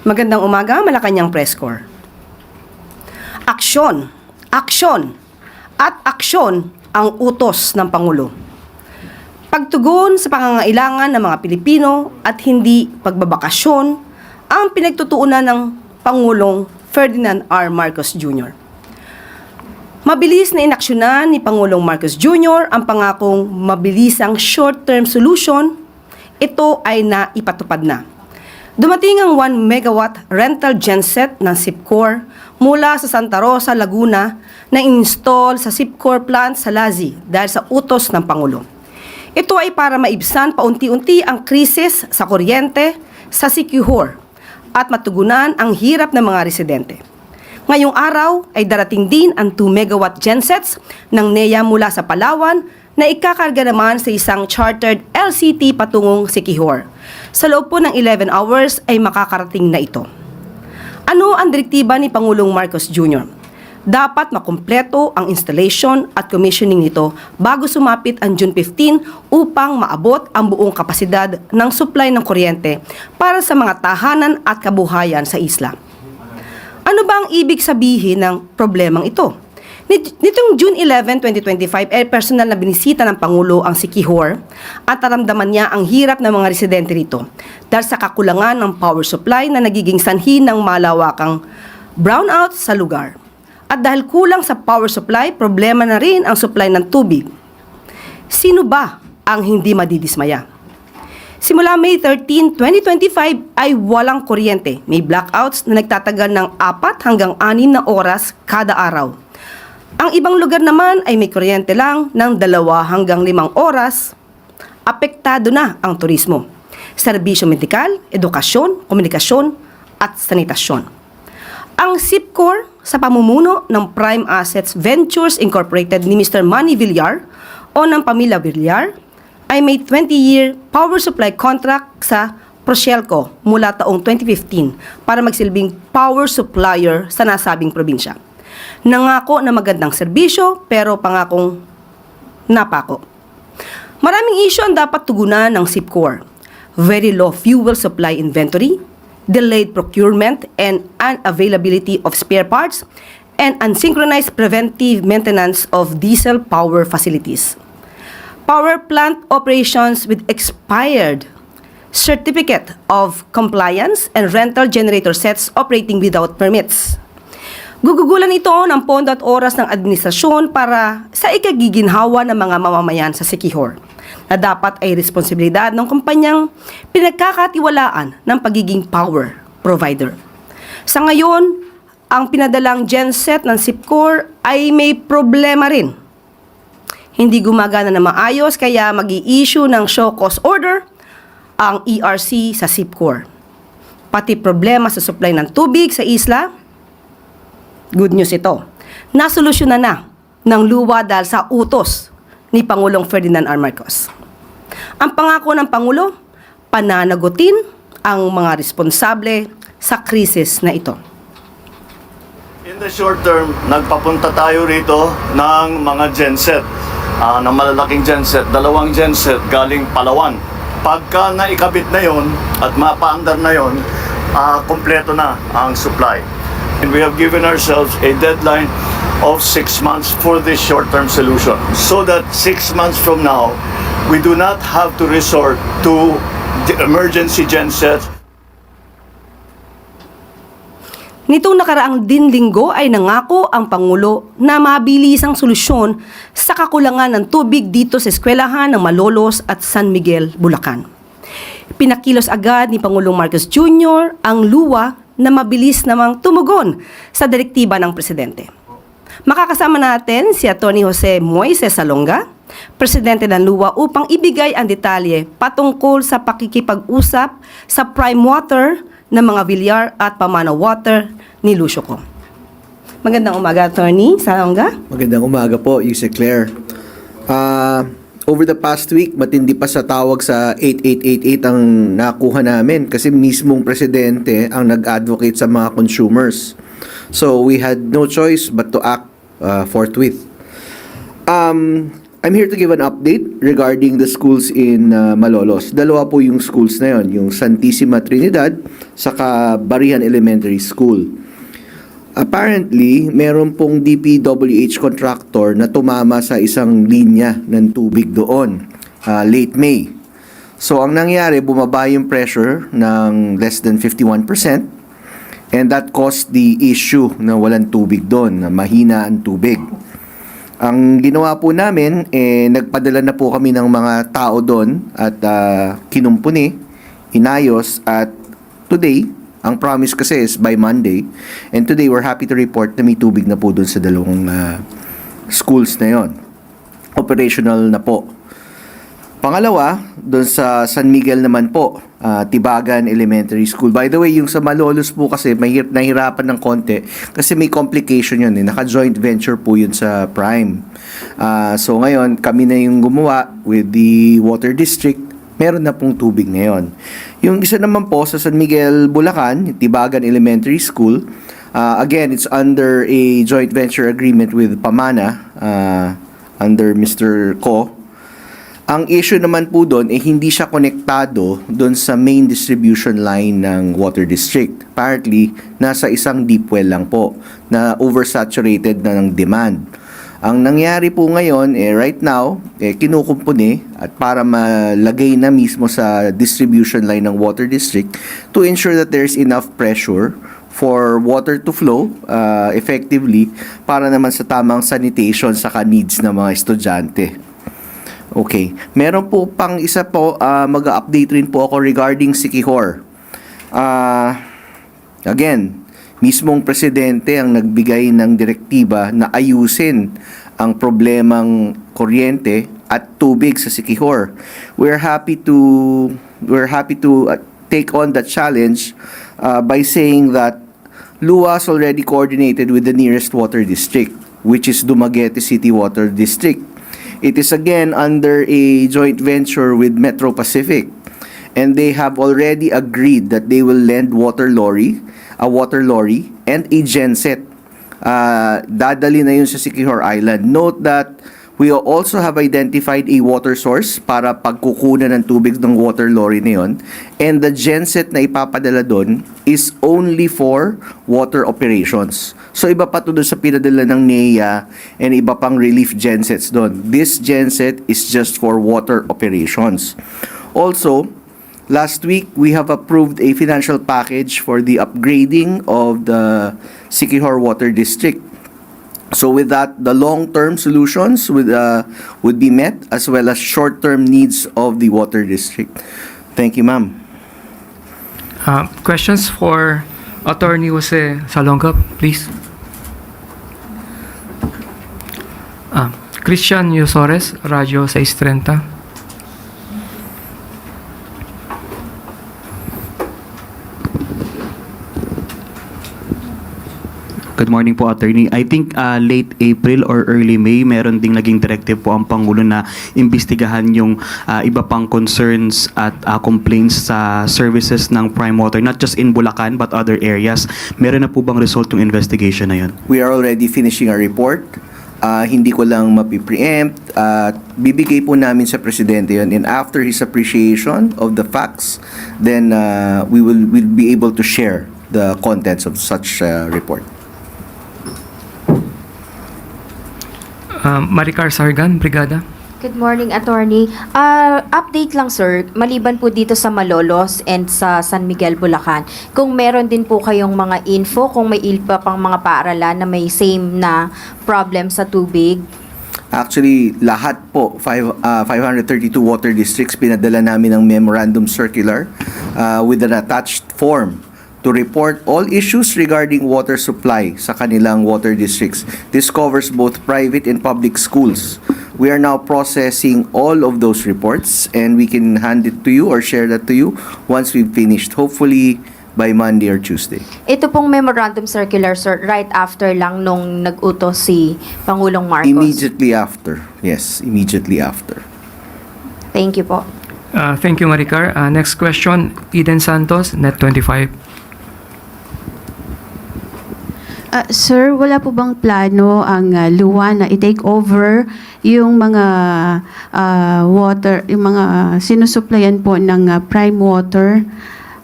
Magandang umaga, Malacanang Press Corps. Aksyon, aksyon, at aksyon ang utos ng Pangulo. Pagtugon sa pangangailangan ng mga Pilipino at hindi pagbabakasyon ang pinagtutuunan ng Pangulong Ferdinand R. Marcos Jr. Mabilis na inaksyonan ni Pangulong Marcos Jr. ang pangakong mabilisang short-term solution. Ito ay naipatupad na. Dumating ang 1 megawatt rental genset ng SIPCOR mula sa Santa Rosa, Laguna na install sa SIPCOR plant sa Lazi dahil sa utos ng Pangulo. Ito ay para maibsan paunti-unti ang krisis sa kuryente sa SIQHOR at matugunan ang hirap ng mga residente. Ngayong araw ay darating din ang 2 megawatt gensets ng NEA mula sa Palawan na ikakarga naman sa isang chartered LCT patungong SIQHOR. Sa loob po ng 11 hours ay makakarating na ito. Ano ang direktiba ni Pangulong Marcos Jr.? Dapat makumpleto ang installation at commissioning nito bago sumapit ang June 15 upang maabot ang buong kapasidad ng supply ng kuryente para sa mga tahanan at kabuhayan sa isla. Ano ba ang ibig sabihin ng problemang ito? Nitong June 11, 2025, ay personal na binisita ng Pangulo ang SIQHOR at naramdaman niya ang hirap ng mga residente rito dahil sa kakulangan ng power supply na nagiging sanhi ng malawakang brownout sa lugar. At dahil kulang sa power supply, problema na rin ang supply ng tubig. Sino ba ang hindi madidismaya? Simula May 13, 2025 ay walang kuryente. May blackouts na nagtatagal ng 4 hanggang 6 na oras kada araw. Ang ibang lugar naman ay may kuryente lang ng 2 hanggang 5 oras. Apektado na ang turismo, serbisyo medikal, edukasyon, komunikasyon at sanitasyon. Ang SIPCOR sa pamumuno ng Prime Assets Ventures Incorporated ni Mr. Manny Villar o ng Pamilya Villar ay may 20-year power supply contract sa Procelco mula taong 2015 para magsilbing power supplier sa nasabing probinsya. Nangako na magandang serbisyo pero pangakong napako. Maraming isyu ang dapat tugunan ng SIPCOR. Very low fuel supply inventory, delayed procurement and unavailability of spare parts, and unsynchronized preventive maintenance of diesel power facilities. Power plant operations with expired certificate of compliance and rental generator sets operating without permits. Gugugulan ito ng pondo at oras ng administrasyon para sa ikagiginhawa ng mga mamamayan sa SIQHOR na dapat ay responsibilidad ng kumpanyang pinagkakatiwalaan ng pagiging power provider. Sa ngayon, ang pinadalang genset ng SIPCOR ay may problema rin. Hindi gumagana na maayos kaya mag-i-issue ng show cause order ang ERC sa SIPCOR. Pati problema sa supply ng tubig sa isla, good news ito, nasolusyonan na ng luwa dahil sa utos ni Pangulong Ferdinand R. Marcos. Ang pangako ng Pangulo, pananagutin ang mga responsable sa krisis na ito. In the short term, nagpapunta tayo rito ng mga genset, ng malalaking genset, 2 genset galing Palawan. Pagka naikabit na yon at mapaandar na yon, kompleto na ang supply. And we have given ourselves a deadline of 6 months for this short-term solution so that 6 months from now, we do not have to resort to the emergency gensets. Nitong nakaraang linggo ay nangako ang Pangulo na mabilisang solusyon sa kakulangan ng tubig dito sa eskwelahan ng Malolos at San Miguel, Bulacan. Pinakilos agad ni Pangulong Marcos Jr. ang luwa na mabilis namang tumugon sa direktiba ng Presidente. Makakasama natin si Atty. Jose Moises Salonga, Presidente ng luwa upang ibigay ang detalye patungkol sa pakikipag-usap sa prime water ng mga Villar at Pamana Water ni Lucio Co. Magandang umaga, Atty. Salonga. Magandang umaga po, Yuse Claire. Over the past week, matindi pa sa tawag sa 8888 ang nakuha namin kasi mismong presidente ang nag-advocate sa mga consumers. So we had no choice but to act forthwith. I'm here to give an update regarding the schools in Malolos. Dalawa po yung schools na yon, yung Santissima Trinidad saka Barihan Elementary School. Apparently, meron pong DPWH contractor na tumama sa isang linya ng tubig doon, late May. So, ang nangyari, bumaba yung pressure ng less than 51%, and that caused the issue na walang tubig doon, na mahina ang tubig. Ang ginawa po namin, nagpadala na po kami ng mga tao doon at kinumpuni, inayos, at today, ang promise kasi is by Monday, and today we're happy to report na may tubig na po doon sa dalawang schools na yon. Operational na po. Pangalawa, doon sa San Miguel naman po, Tibagan Elementary School. By the way, yung sa Malolos po kasi nahirapan ng konti kasi may complication yun. Naka-joint venture po yun sa Prime. So ngayon, kami na yung gumawa with the Water District. Meron na pong tubig ngayon. Yung isa naman po sa San Miguel, Bulacan, Tibagan Elementary School, again, it's under a joint venture agreement with Pamana, under Mr. Ko. Ang issue naman po doon, hindi siya konektado doon sa main distribution line ng Water District. Apparently, nasa isang deep well lang po, na oversaturated na ng demand. Ang nangyari po ngayon, right now, kinukumpuni at para malagay na mismo sa distribution line ng Water District to ensure that there's enough pressure for water to flow effectively para naman sa tamang sanitation sa needs ng mga estudyante. Okay. Meron po pang isa po, mag-update rin po ako regarding Siquijor. Again, mismong presidente ang nagbigay ng direktiba na ayusin ang problemang kuryente at tubig sa Siquijor. We're happy to take on that challenge by saying that LUA already coordinated with the nearest water district, which is Dumaguete City Water District. It is again under a joint venture with Metro Pacific, and they have already agreed that they will lend a water lorry and a genset. Dadali na yun sa Siquijor Island. Note that we also have identified a water source para pagkukunan ng tubig ng water lorry na yun. And the genset na ipapadala doon is only for water operations. So iba pa to doon sa pinadala ng NEA and iba pang relief gensets doon. This genset is just for water operations. Also, last week, we have approved a financial package for the upgrading of the Siquijor Water District. So with that, the long-term solutions would be met as well as short-term needs of the water district. Thank you, ma'am. Questions for Attorney Jose Salonga, please. Christian Yosores, Radyo 630. Good morning po, Attorney. I think late April or early May, meron ding naging directive po ang Pangulo na imbestigahan yung iba pang concerns at complaints sa services ng Prime Water, not just in Bulacan but other areas. Meron na po bang result yung investigation na yun? We are already finishing our report. Hindi ko lang mapipreempt. Bibigay po namin sa Presidente yun. And after his appreciation of the facts, then we'll be able to share the contents of such report. Maricar Sargan, Brigada. Good morning, Attorney. Update lang, sir. Maliban po dito sa Malolos and sa San Miguel, Bulacan, kung meron din po kayong mga info, kung may iba pang mga paaralan na may same na problem sa tubig. Actually, lahat po, 532 water districts, pinadala namin ng memorandum circular with an attached form to report all issues regarding water supply sa kanilang water districts. This covers both private and public schools. We are now processing all of those reports and we can hand it to you or share that to you once we've finished, hopefully by Monday or Tuesday. Ito pong memorandum circular, sir, right after lang nung nag-utos si Pangulong Marcos. Immediately after. Yes, immediately after. Thank you po. Thank you, Maricar. Next question, Eden Santos, Net 25. Sir, wala po bang plano ang luwa na i-take over yung mga water, yung mga sinusuplayan po ng prime water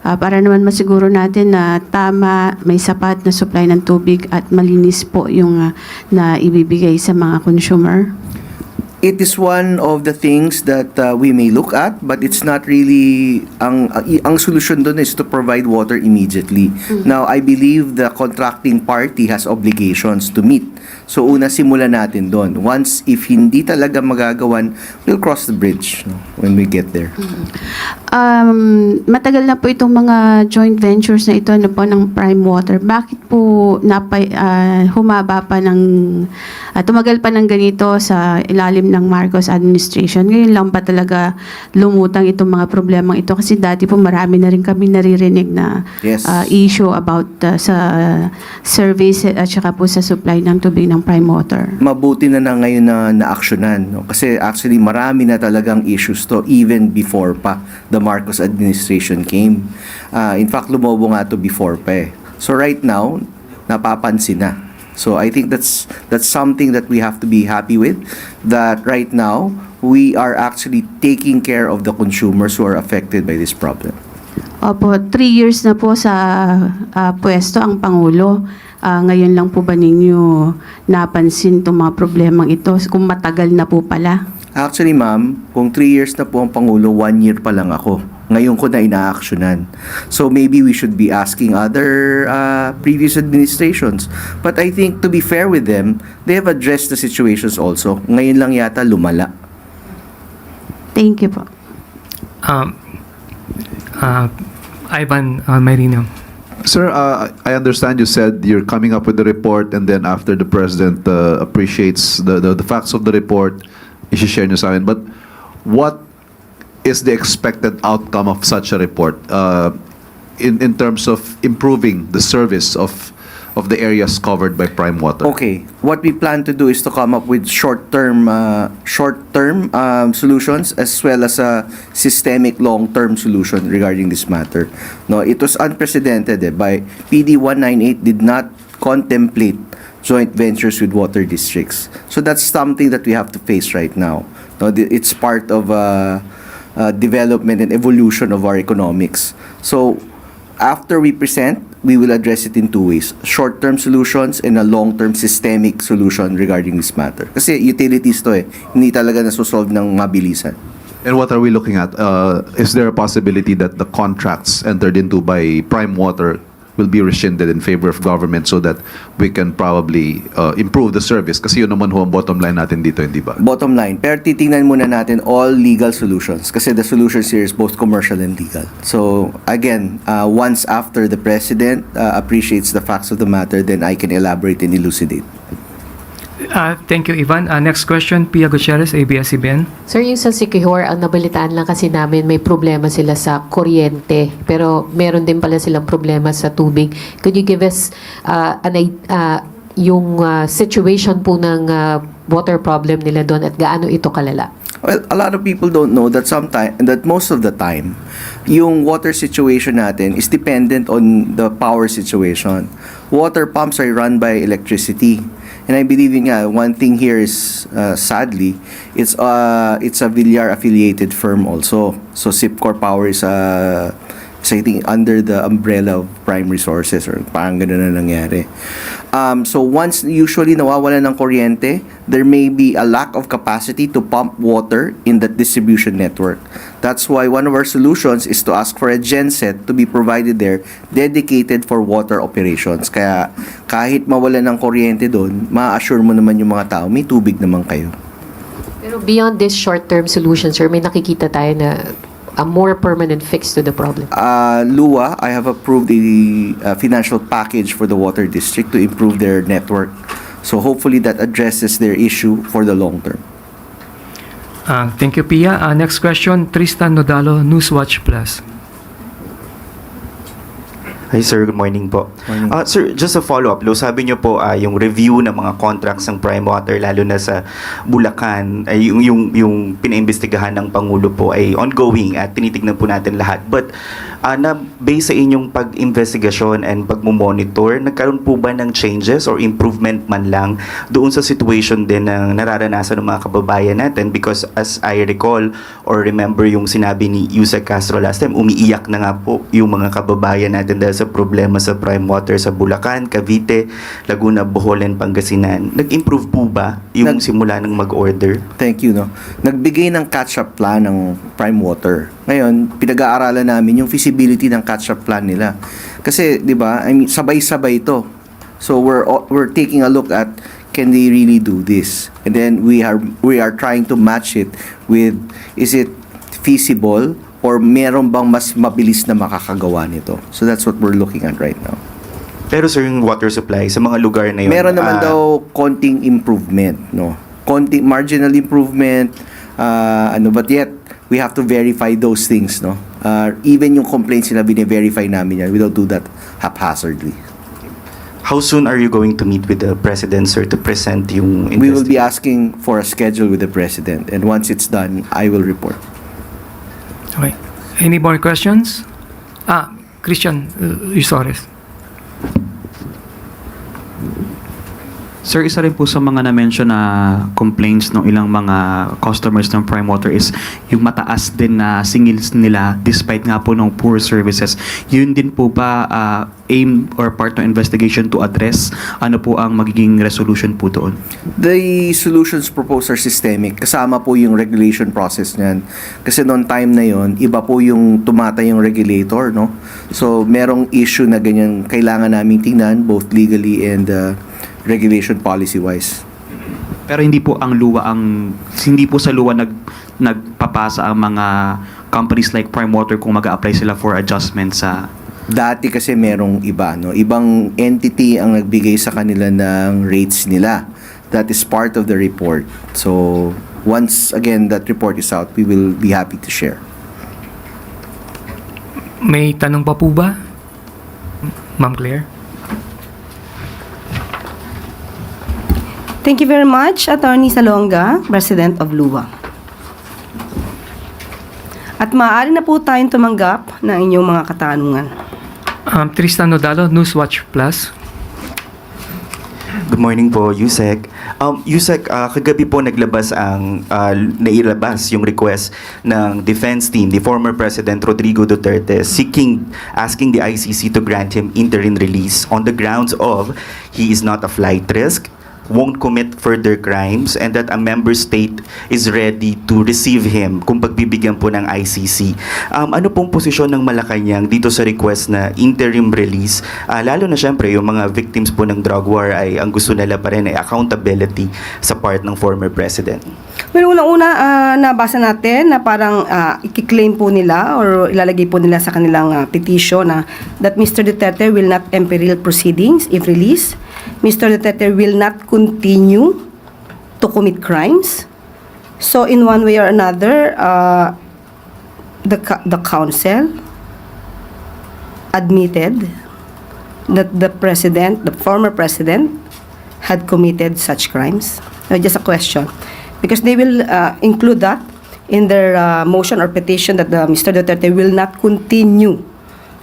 para naman masiguro natin na tama, may sapat na supply ng tubig at malinis po yung na ibibigay sa mga consumer? It is one of the things that we may look at, but it's not really ang solution doon is to provide water immediately. Now, I believe the contracting party has obligations to meet. So una simulan natin doon. Once if hindi talaga magagawan, we'll cross the bridge when we get there. Matagal na po itong mga joint ventures na ito ano po ng Prime Water. Bakit po humaba pa ng tumagal pa ng ganito sa ilalim ng Marcos administration? Ngayon lang ba talaga lumutang itong mga problemang ito? Kasi dati po marami na rin kami naririnig na Yes. issue about sa service at saka po sa supply ng tubig ng Prime Water. Mabuti na ngayon na naaksyonan. No? Kasi actually marami na talagang issues to even before pa the Marcos administration came. In fact, lumobo nga to before pa eh. So right now, napapansin na. So I think that's something that we have to be happy with, that right now, we are actually taking care of the consumers who are affected by this problem. Opo, 3 years na po sa pwesto ang Pangulo. Ngayon lang po ba ninyo napansin itong mga problemang ito? Kung matagal na po pala. Actually, ma'am, kung 3 years na po ang Pangulo, 1 year pa lang ako. Ngayon ko na inaaksyonan. So maybe we should be asking other previous administrations. But I think to be fair with them, they have addressed the situations also. Ngayon lang yata lumala. Thank you po. Ivan Marino. Sir, I understand you said you're coming up with the report, and then after the President appreciates the facts of the report, i-share nyo sa akin. But what is the expected outcome of such a report in terms of improving the service of the areas covered by Prime Water? Okay, what we plan to do is to come up with short-term solutions as well as a systemic long-term solution regarding this matter. No, it was unprecedented. By PD 198 did not contemplate joint ventures with water districts. So that's something that we have to face right now. No, it's part of development and evolution of our economics. So after we present, we will address it in 2 ways. Short-term solutions and a long-term systemic solution regarding this matter. Kasi utilities to hindi talaga nasusolve ng mabilisan. And what are we looking at? Is there a possibility that the contracts entered into by Prime Water will be rescinded in favor of government so that we can probably improve the service? Kasi yun naman ho ang bottom line natin dito, hindi ba? Bottom line, pero titingnan muna natin all legal solutions kasi the solutions here is both commercial and legal. So again, once after the President appreciates the facts of the matter, then I can elaborate and elucidate. Thank you, Ivan. Next question, Pia Gutierrez, ABS-CBN. Sir, yung sa Siquijor, ang nabalitaan lang kasi namin may problema sila sa kuryente, pero meron din pala silang problema sa tubig. Could you give us yung situation po ng water problem nila doon at gaano ito kalala? Well, a lot of people don't know that most of the time, yung water situation natin is dependent on the power situation. Water pumps are run by electricity. And I believe one thing here is sadly, it's a Villar affiliated firm also. So Sipcor Power is I think under the umbrella of Prime Resources or parang ganun na nangyari. So once usually nawawalan ng kuryente, there may be a lack of capacity to pump water in the distribution network. That's why one of our solutions is to ask for a genset to be provided there dedicated for water operations. Kaya kahit mawalan ng kuryente doon, ma-assure mo naman yung mga tao, may tubig naman kayo. Pero beyond this short-term solution, sir, may nakikita tayo na a more permanent fix to the problem. LUA, I have approved a financial package for the water district to improve their network. So hopefully that addresses their issue for the long term. Thank you, Pia. Next question, Tristan Nodalo, Newswatch Plus. Hi sir, good morning po. Morning. Sir, just a follow-up. Sabi niyo po yung review ng mga contracts ng Prime Water, lalo na sa Bulacan, ay yung pinaimbestigahan ng Pangulo po ay ongoing at tinitignan po natin lahat. But na based sa inyong pag-investigasyon and pag-monitor, nagkaroon po ba ng changes or improvement man lang doon sa situation din na nararanasan ng mga kababayan natin? Because as I recall or remember yung sinabi ni Yusek Castro last time, umiiyak na nga po yung mga kababayan natin dahil sa problema sa prime water sa Bulacan, Cavite, Laguna, Bohol, and Pangasinan. Nag-improve po ba yung simula ng mag-order? Thank you, no. Nagbigay ng catch-up plan ng Prime Water. Ngayon, pinag-aaralan namin yung feasibility ng catch-up plan nila. Kasi, 'di ba? I mean, sabay-sabay ito. So we're taking a look at can they really do this? And then we are trying to match it with is it feasible or meron bang mas mabilis na makakagawa nito? So that's what we're looking at right now. Pero sir, yung water supply sa mga lugar na yun, Meron naman daw konting improvement, no? Konting marginal improvement, but yet we have to verify those things, no? Even yung complaints na bine-verify namin yan, we don't do that haphazardly. how soon are you going to meet with the President, sir, to present yung We will be investigation? asking for a schedule with the President, and once it's done, I will report. Okay. Any more questions? Christian Isores. Sir, isa rin po sa mga na-mention na complaints ng ilang mga customers ng Prime Water is yung mataas din na singils nila despite nga po ng poor services. Yun din po ba aim or part ng investigation to address? Ano po ang magiging resolution po doon? The solutions proposed are systemic. Kasama po yung regulation process niyan. Kasi noong time na yon, iba po yung tumata yung regulator, no? So, merong issue na ganyan kailangan namin tingnan, both legally and regulation policy-wise. Pero hindi po sa luwa nagpapasa ang mga companies like Prime Water kung mag-a-apply sila for adjustment sa... Dati kasi merong iba, no? Ibang entity ang nagbigay sa kanila ng rates nila. That is part of the report. So, once again that report is out, we will be happy to share. May tanong pa po ba? Ma'am Claire? Thank you very much, Attorney Salonga, President of LUWA. At maaari na po tayong tumanggap ng inyong mga katanungan. Tristan Nodalo, Newswatch Plus. Good morning po, Yusek. Yusek, kagabi po nailabas yung request ng defense team, the former President Rodrigo Duterte, asking the ICC to grant him interim release on the grounds of he is not a flight risk, won't commit further crimes, and that a member state is ready to receive him kung pagbibigyan po ng ICC. Ano pong posisyon ng Malacanang dito sa request na interim release? Lalo na syempre yung mga victims po ng drug war ay ang gusto nila pa rin ay accountability sa part ng former president. Well, unang-una, nabasa natin na parang i-claim po nila or ilalagay po nila sa kanilang petition na that Mr. Duterte will not imperil proceedings if released. Mr. Duterte will not continue to commit crimes. So, in one way or another, the council admitted that the former president, had committed such crimes. Just a question. Because they will include that in their motion or petition that Mr. Duterte will not continue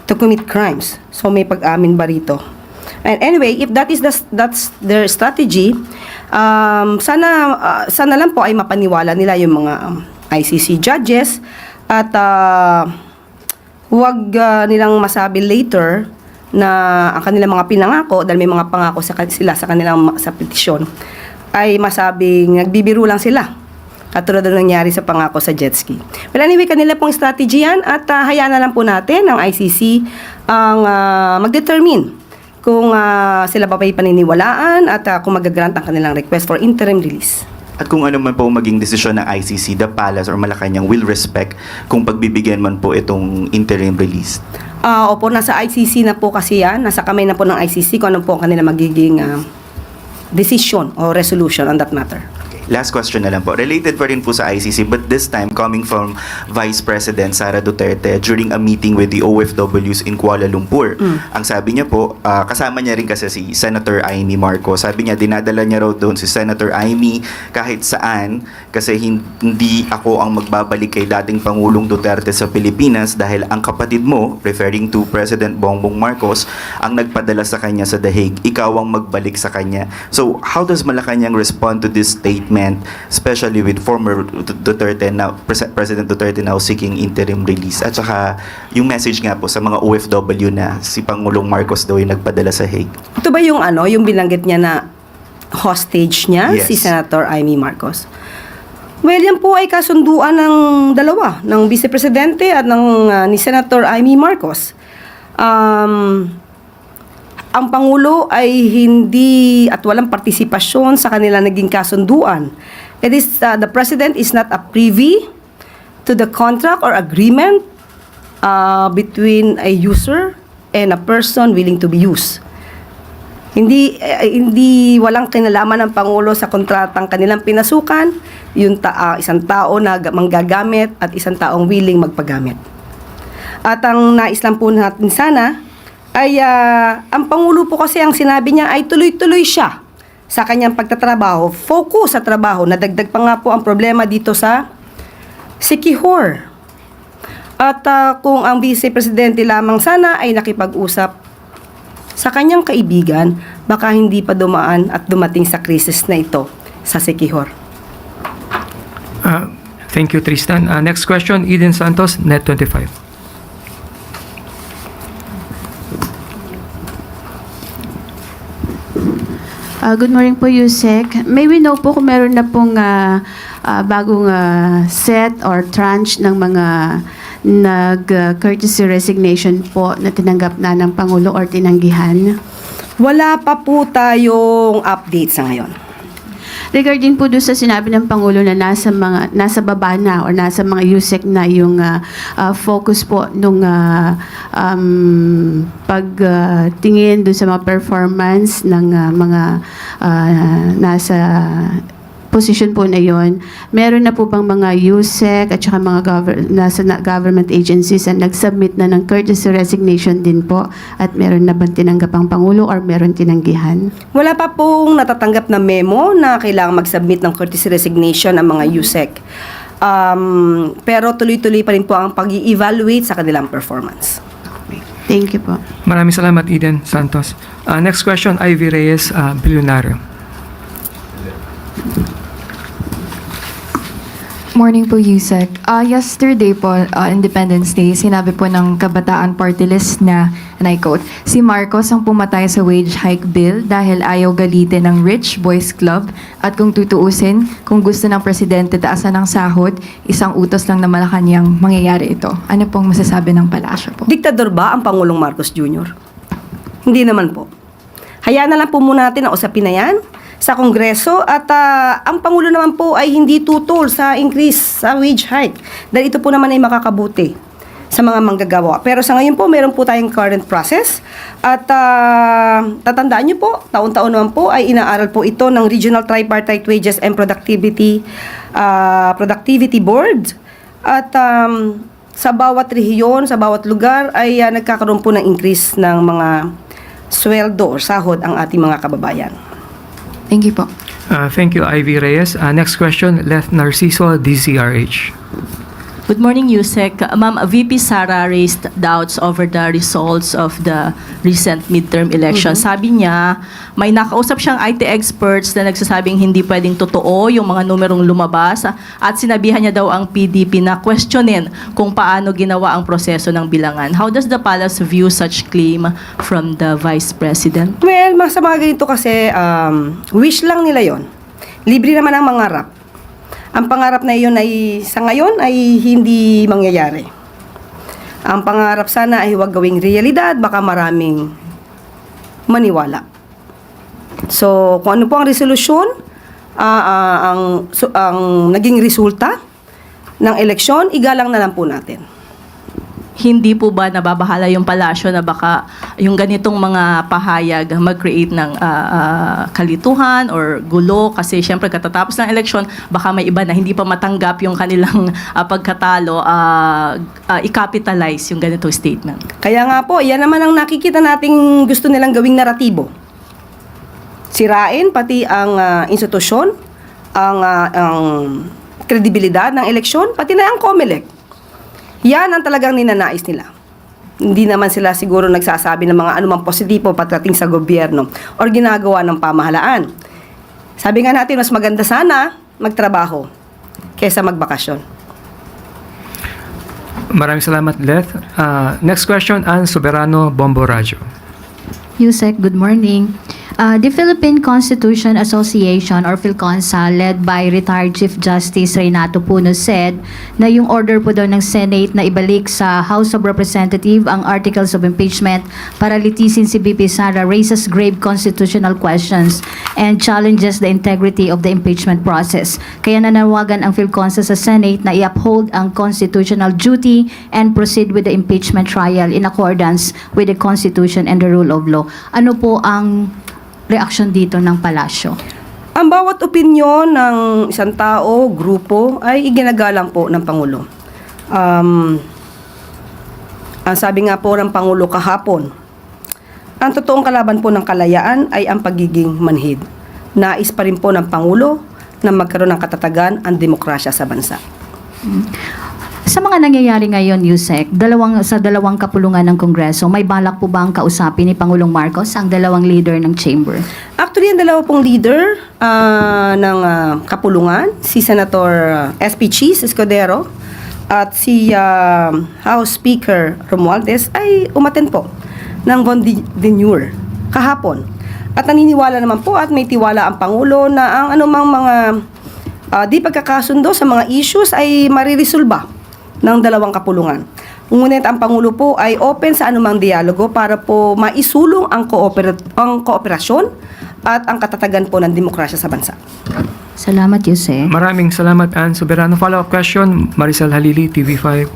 to commit crimes. So may pag-amin ba rito? And anyway, if that's their strategy, sana lang po ay mapaniwala nila yung mga ICC judges at huwag nilang masabi later na ang kanilang mga pinangako, dahil may mga pangako sila sa kanilang sa petisyon, ay masabing nagbibiro lang sila. Katulad na nangyari sa pangako sa jet ski. Well, anyway, kanila pong strategy yan at hayaan na lang po natin ang ICC ang mag-determine kung sila ba ay paniniwalaan at kung mag-grant ang kanilang request for interim release. At kung ano man po maging desisyon ng ICC, the Palace or Malacanang will respect kung pagbibigyan man po itong interim release. Opo, nasa ICC na po kasi yan. Nasa kamay na po ng ICC kung ano po ang kanilang magiging decision or resolution on that matter. Okay. Last question na lang po. Related pa rin po sa ICC, but this time coming from Vice President Sara Duterte during a meeting with the OFWs in Kuala Lumpur. Ang sabi niya po, kasama niya rin kasi si Senator Amy Marcos. Sabi niya, dinadala niya raw doon si Senator Amy kahit saan kasi hindi ako ang magbabalik kay dating Pangulong Duterte sa Pilipinas dahil ang kapatid mo, referring to President Bongbong Marcos, ang nagpadala sa kanya sa The Hague. Ikaw ang magbalik sa kanya. So, how does Malacanang respond to this statement, especially with former Duterte now, President Duterte now seeking interim release? At saka, yung message nga po sa mga OFW na si Pangulong Marcos daw yung nagpadala sa Hague. Ito ba yung yung binanggit niya na hostage niya, Yes. si Senator Amy Marcos? Well, yan po ay kasunduan ng dalawa, ng Vice Presidente at ni Senator Amy Marcos. Ang Pangulo ay hindi at walang partisipasyon sa kanila naging kasunduan. It is, the President is not a privy to the contract or agreement between a user and a person willing to be used. Hindi walang kinalaman ng Pangulo sa kontratang kanilang pinasukan, yung isang tao na manggagamit at isang taong willing magpagamit. At ang nais lang po natin sana ay ang Pangulo po kasi ang sinabi niya ay tuloy-tuloy siya sa kanyang pagtatrabaho, focus sa trabaho. Nadagdag pa nga po ang problema dito sa Siquijor. At kung ang Vice Presidente lamang sana ay nakipag-usap sa kanyang kaibigan, baka hindi pa dumaan at dumating sa krisis na ito sa Siquijor. Thank you, Tristan. Next question, Eden Santos, Net 25. Good morning po, Yusek. May we know po kung meron na pong bagong set or tranche ng mga nag-courtesy resignation po na tinanggap na ng Pangulo or tinanggihan? Wala pa po tayong update sa ngayon. Regarding po doon sa sinabi ng Pangulo na nasa baba na or nasa mga USEC na yung focus po nung pagtingin doon sa mga performance ng mga nasa position po na yon, meron na po bang mga USEC at saka mga nasa government agencies na nag-submit na ng courtesy resignation din po at meron na bang tinanggap ang Pangulo or meron tinanggihan? Wala pa pong natatanggap na memo na kailangan mag-submit ng courtesy resignation ang mga USEC. Pero tuloy-tuloy pa rin po ang pag-i-evaluate sa kanilang performance. Thank you po. Maraming salamat, Eden Santos. Next question, Ivy Reyes, Bilyonaryo. Morning po, Yusek. Yesterday po, Independence Day, sinabi po ng Kabataan Party List na, and I quote, si Marcos ang pumatay sa wage hike bill dahil ayaw galitin ng Rich Boys Club at kung tutuusin, kung gusto ng presidente taasan ng sahod, isang utos lang na Malacanang mangyayari ito. Ano pong masasabi ng palasyo po? Diktador ba ang Pangulong Marcos Jr.? Hindi naman po. Hayaan na lang po muna natin ang usapin na yan sa Kongreso at ang Pangulo naman po ay hindi tutol sa increase sa wage hike dahil ito po naman ay makakabuti sa mga manggagawa. Pero sa ngayon po, meron po tayong current process at tatandaan nyo po, taon-taon naman po ay inaaral po ito ng Regional Tripartite Wages and Productivity Board at sa bawat rehiyon, sa bawat lugar ay nagkakaroon po ng increase ng mga sweldo or sahod ang ating mga kababayan. Thank you po. Thank you, Ivy Reyes. Next question, Leth Narciso, DZRH. Good morning, Yusek. Ma'am, VP Sara raised doubts over the results of the recent midterm election. Sabi niya, may nakausap siyang IT experts na nagsasabing hindi pwedeng totoo yung mga numerong lumabas at sinabihan niya daw ang PDP na questionin kung paano ginawa ang proseso ng bilangan. How does the palace view such claim from the Vice President? Well, sa mga ganito kasi, wish lang nila yon. Libre naman ang mangarap. Ang pangarap na iyon ay sa ngayon ay hindi mangyayari. Ang pangarap sana ay huwag gawing realidad, baka maraming maniwala. So, kung ano po ang resolusyon, ang naging resulta ng eleksyon, igalang na lang po natin. hindi po ba nababahala yung palasyo na baka yung ganitong mga pahayag mag-create ng kalituhan or gulo kasi syempre katatapos ng eleksyon baka may iba na hindi pa matanggap yung kanilang pagkatalo, i-capitalize yung ganitong statement. Kaya nga po, yan naman ang nakikita nating gusto nilang gawing naratibo. Sirain pati ang institusyon, ang kredibilidad ng eleksyon, pati na ang COMELEC. Yan ang talagang ninanais nila. Hindi naman sila siguro nagsasabi ng mga anumang positibo pagdating sa gobyerno o ginagawa ng pamahalaan. Sabi nga natin, mas maganda sana magtrabaho kaysa magbakasyon. Maraming salamat, Leth. Next question, Ann Soberano, Bombo Radyo. Yusek, good morning. The Philippine Constitution Association or PhilConsa led by retired Chief Justice Renato Puno said na yung order po daw ng Senate na ibalik sa House of Representatives ang articles of impeachment para litisin si BP Sara raises grave constitutional questions and challenges the integrity of the impeachment process. Kaya nanawagan ang PhilConsa sa Senate na i-uphold ang constitutional duty and proceed with the impeachment trial in accordance with the Constitution and the rule of law. Ano po ang reaksyon dito ng palasyo? Ang bawat opinyon ng isang tao, grupo, ay iginagalang po ng Pangulo. Ang sabi nga po ng Pangulo kahapon, ang totoong kalaban po ng kalayaan ay ang pagiging manhid. Nais pa rin po ng Pangulo na magkaroon ng katatagan ang demokrasya sa bansa. Sa mga nangyayari ngayon, Yusek, sa dalawang kapulungan ng Kongreso, may balak po ba ang kausapin ni Pangulong Marcos ang dalawang leader ng chamber? Actually, ang dalawa pong leader ng kapulungan, si Senator SP Cheese Escudero at si House Speaker Romualdez ay umaten po ng venue kahapon. At naniniwala naman po at may tiwala ang Pangulo na ang anumang mga di pagkakasundo sa mga issues ay mariresolba ng dalawang kapulungan. Ngunit ang Pangulo po ay open sa anumang dialogo para po maisulong ang kooperasyon at ang katatagan po ng demokrasya sa bansa. Salamat, Yusek. Maraming salamat, Ann Soberano. Follow-up question, Maricel Halili, TV5.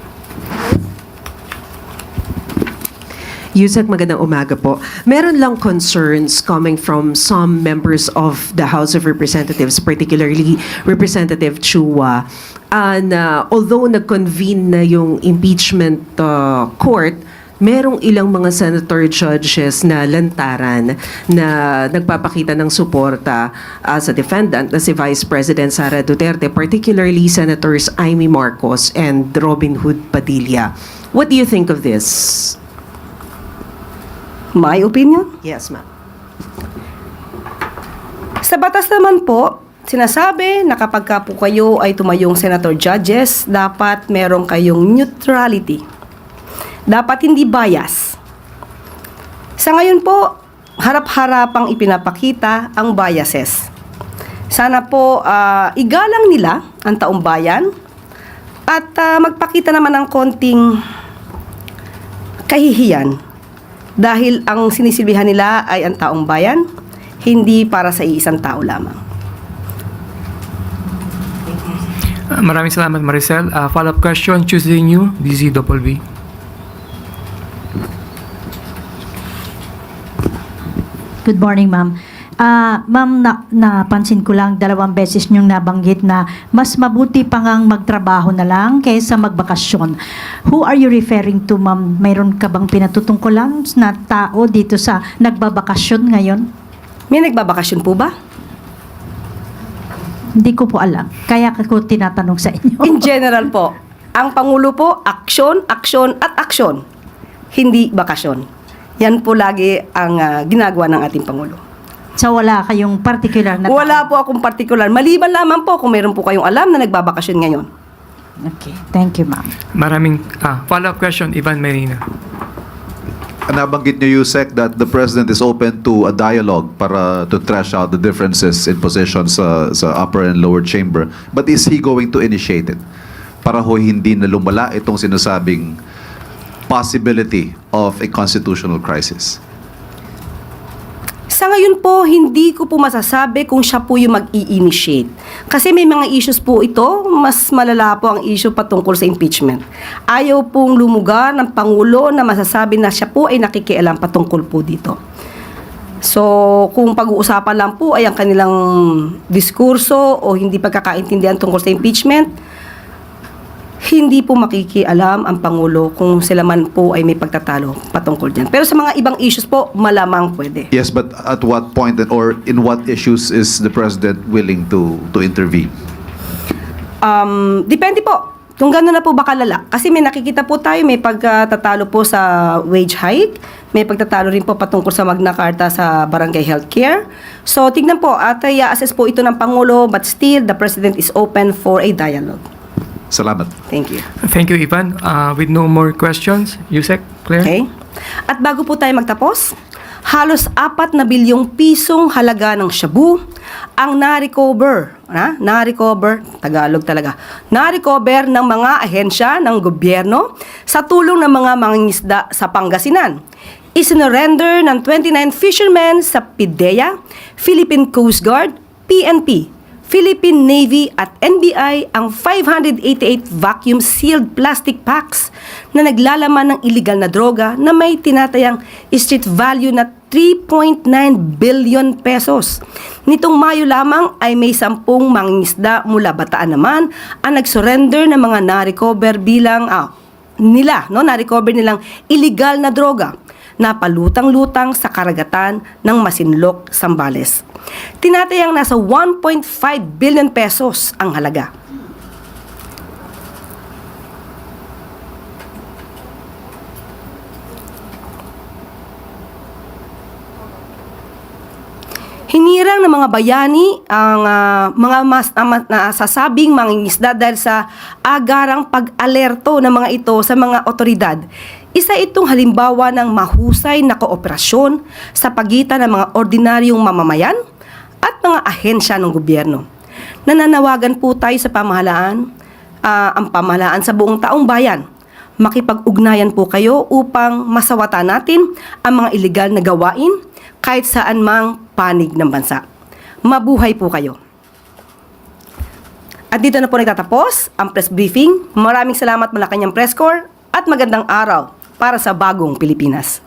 Yusek, magandang umaga po. Meron lang concerns coming from some members of the House of Representatives, particularly Representative Chua. And although nag-convene na yung impeachment court, merong ilang mga senator judges na lantaran na nagpapakita ng suporta sa defendant na si Vice President Sara Duterte, particularly Senators Amy Marcos and Robin Hood Padilla. What do you think of this? My opinion? Yes, ma'am. Sa batas naman po, sinasabi na kapag ka po kayo ay tumayong senator judges, dapat meron kayong neutrality. Dapat hindi bias. Sa ngayon po, harap-harapang ipinapakita ang biases. Sana po igalang nila ang taong bayan at magpakita naman ng konting kahihiyan dahil ang sinisilbihan nila ay ang taong bayan, hindi para sa iisang tao lamang. Maraming salamat, Maricel. Follow-up question, Tuesday New, DZBB. Good morning, ma'am. Ma'am, napansin ko lang 2 beses niyong nabanggit na mas mabuti pa ngang magtrabaho na lang kaysa magbakasyon. Who are you referring to, ma'am? Mayroon ka bang pinatutungkulan na tao dito sa nagbabakasyon ngayon? May nagbabakasyon po ba? Hindi ko po alam. Kaya ko tinatanong sa inyo. In general po, ang Pangulo po, aksyon, aksyon at aksyon. Hindi bakasyon. Yan po lagi ang ginagawa ng ating Pangulo. So wala kayong particular na Wala po akong partikular. Maliban lamang po kung mayroon po kayong alam na nagbabakasyon ngayon. Okay. Thank you, ma'am. Maraming follow-up question, Ivan Marina. Nabanggit niyo, Yusek, that the President is open to a dialogue para to trash out the differences in positions sa upper and lower chamber. But is he going to initiate it? Para ho hindi na lumala itong sinasabing possibility of a constitutional crisis. Sa ngayon po, hindi ko po masasabi kung siya po yung mag-i-initiate. Kasi may mga issues po ito, mas malala po ang issue patungkol sa impeachment. Ayaw pong lumugar ng Pangulo na masasabi na siya po ay nakikialam patungkol po dito. So, kung pag-uusapan lang po ay ang kanilang diskurso o hindi pagkakaintindihan tungkol sa impeachment, hindi po makikialam ang Pangulo kung sila man po ay may pagtatalo patungkol dyan. Pero sa mga ibang issues po, malamang pwede. Yes, but at what point or in what issues is the President willing to intervene? Depende po. Kung gano'n na po ba kalala. Kasi may nakikita po tayo, may pagtatalo po sa wage hike, may pagtatalo rin po patungkol sa Magna Carta sa barangay healthcare. So, tignan po, at i-assess po ito ng Pangulo, but still, the President is open for a dialogue. Salamat. Thank you. Thank you, Ivan. With no more questions, Yusek, Claire? Okay. At bago po tayo magtapos, halos 4 na bilyong pisong halaga ng shabu ang na-recover, Tagalog talaga, na-recover ng mga ahensya ng gobyerno sa tulong ng mga mangingisda sa Pangasinan. Isinurrender ng 29 fishermen sa PIDEA, Philippine Coast Guard, PNP, Philippine Navy at NBI ang 588 vacuum-sealed plastic packs na naglalaman ng illegal na droga na may tinatayang street value na 3.9 billion pesos. Nitong Mayo lamang ay may 10 mangingisda mula Bataan naman ang nag-surrender ng mga na-recover na-recover nilang illegal na droga na palutang-lutang sa karagatan ng Masinloc, Zambales. Tinatayang nasa 1.5 billion pesos ang halaga. Hinirang ng mga bayani ang mga nasasabing mangingisda dahil sa agarang pag-alerto ng mga ito sa mga otoridad. Isa itong halimbawa ng mahusay na kooperasyon sa pagitan ng mga ordinaryong mamamayan at mga ahensya ng gobyerno. Nananawagan po tayo sa pamahalaan, ang pamahalaan sa buong taong bayan. Makipag-ugnayan po kayo upang masawatan natin ang mga illegal na gawain kahit saan mang panig ng bansa. Mabuhay po kayo. At dito na po nagtatapos ang press briefing. Maraming salamat Malacanang Press Corps at magandang araw para sa bagong Pilipinas.